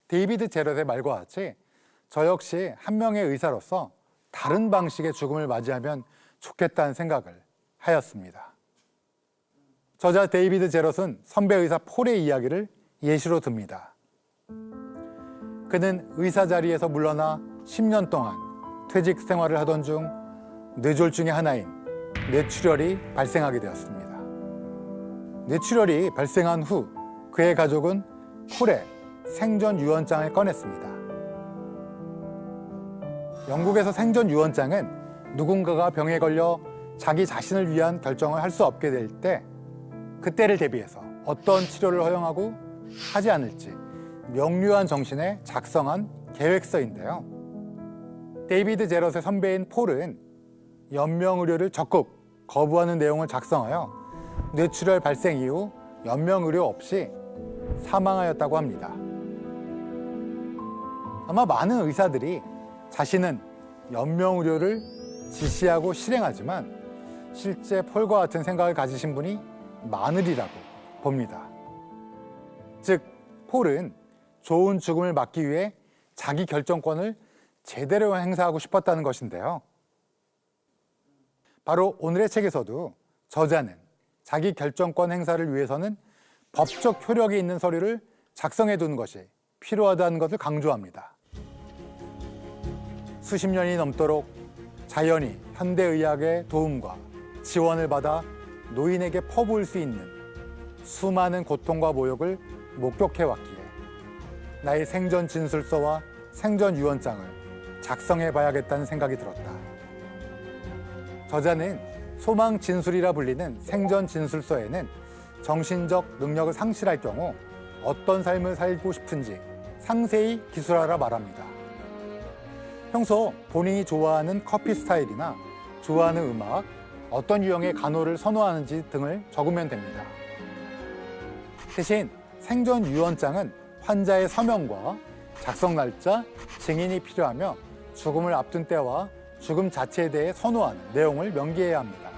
데이비드 제럿의 말과 같이 저 역시 한 명의 의사로서 다른 방식의 죽음을 맞이하면 좋겠다는 생각을 하였습니다. 저자 데이비드 제럿은 선배 의사 폴의 이야기를 예시로 듭니다. 그는 의사 자리에서 물러나 10년 동안 퇴직 생활을 하던 중 뇌졸중의 하나인 뇌출혈이 발생하게 되었습니다. 뇌출혈이 발생한 후 그의 가족은 폴의 생존 유언장을 꺼냈습니다. 영국에서 생존 유언장은 누군가가 병에 걸려 자기 자신을 위한 결정을 할 수 없게 될 때 그때를 대비해서 어떤 치료를 허용하고 하지 않을지 명료한 정신에 작성한 계획서인데요. 데이비드 제럿의 선배인 폴은 연명의료를 적극 거부하는 내용을 작성하여 뇌출혈 발생 이후 연명의료 없이 사망하였다고 합니다. 아마 많은 의사들이 자신은 연명의료를 지시하고 실행하지만 실제 폴과 같은 생각을 가지신 분이 많으리라고 봅니다. 즉, 폴은 좋은 죽음을 막기 위해 자기 결정권을 제대로 행사하고 싶었다는 것인데요. 바로 오늘의 책에서도 저자는 자기 결정권 행사를 위해서는 법적 효력이 있는 서류를 작성해 두는 것이 필요하다는 것을 강조합니다. 수십 년이 넘도록 자연히 현대의학의 도움과 지원을 받아 노인에게 퍼부을 수 있는 수많은 고통과 모욕을 목격해왔기에 나의 생전 진술서와 생전 유언장을 작성해 봐야겠다는 생각이 들었다. 저자는 소망 진술이라 불리는 생전 진술서에는 정신적 능력을 상실할 경우 어떤 삶을 살고 싶은지 상세히 기술하라 말합니다. 평소 본인이 좋아하는 커피 스타일이나 좋아하는 음악, 어떤 유형의 간호를 선호하는지 등을 적으면 됩니다. 대신 생전 유언장은 환자의 서명과 작성 날짜, 증인이 필요하며 죽음을 앞둔 때와 죽음 자체에 대해 선호하는 내용을 명기해야 합니다.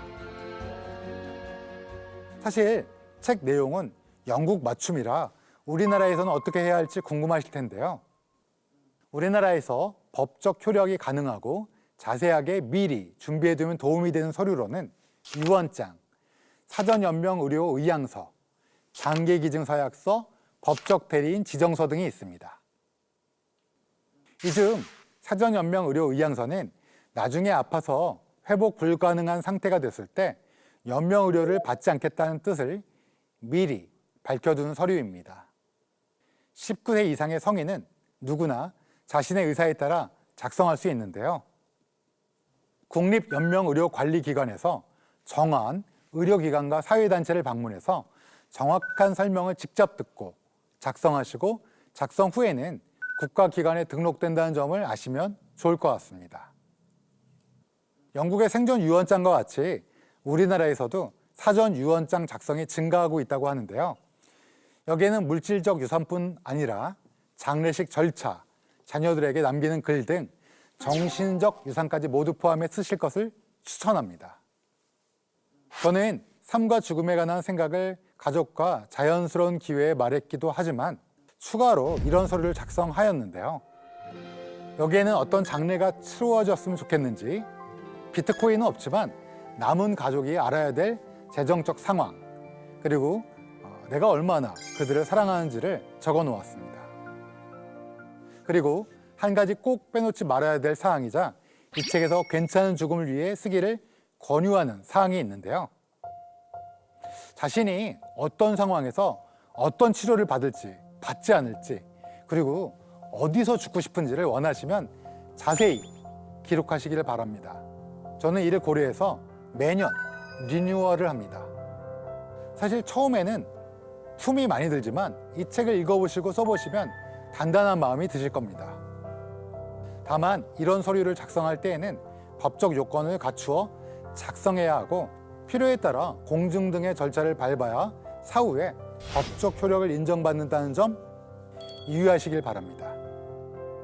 사실 책 내용은 영국 맞춤이라 우리나라에서는 어떻게 해야 할지 궁금하실 텐데요. 우리나라에서 법적 효력이 가능하고 자세하게 미리 준비해두면 도움이 되는 서류로는 유언장, 사전연명의료의향서, 장기기증서약서, 법적 대리인 지정서 등이 있습니다. 이 중 사전연명의료의향서는 나중에 아파서 회복 불가능한 상태가 됐을 때 연명의료를 받지 않겠다는 뜻을 미리 밝혀두는 서류입니다. 19세 이상의 성인은 누구나 자신의 의사에 따라 작성할 수 있는데요. 국립연명의료관리기관에서 정한 의료기관과 사회단체를 방문해서 정확한 설명을 직접 듣고 작성하시고 작성 후에는 국가기관에 등록된다는 점을 아시면 좋을 것 같습니다. 영국의 생존 유언장과 같이 우리나라에서도 사전 유언장 작성이 증가하고 있다고 하는데요. 여기에는 물질적 유산뿐 아니라 장례식 절차, 자녀들에게 남기는 글 등 정신적 유산까지 모두 포함해 쓰실 것을 추천합니다. 저는 삶과 죽음에 관한 생각을 가족과 자연스러운 기회에 말했기도 하지만 추가로 이런 서류를 작성하였는데요. 여기에는 어떤 장례가 치루어졌으면 좋겠는지, 비트코인은 없지만 남은 가족이 알아야 될 재정적 상황, 그리고 내가 얼마나 그들을 사랑하는지를 적어 놓았습니다. 그리고 한 가지 꼭 빼놓지 말아야 될 사항이자 이 책에서 괜찮은 죽음을 위해 쓰기를 권유하는 사항이 있는데요. 자신이 어떤 상황에서 어떤 치료를 받을지, 받지 않을지, 그리고 어디서 죽고 싶은지를 원하시면 자세히 기록하시기를 바랍니다. 저는 이를 고려해서 매년 리뉴얼을 합니다. 사실 처음에는 숨이 많이 들지만 이 책을 읽어보시고 써보시면 단단한 마음이 드실 겁니다. 다만 이런 서류를 작성할 때에는 법적 요건을 갖추어 작성해야 하고 필요에 따라 공증 등의 절차를 밟아야 사후에 법적 효력을 인정받는다는 점 유의하시길 바랍니다.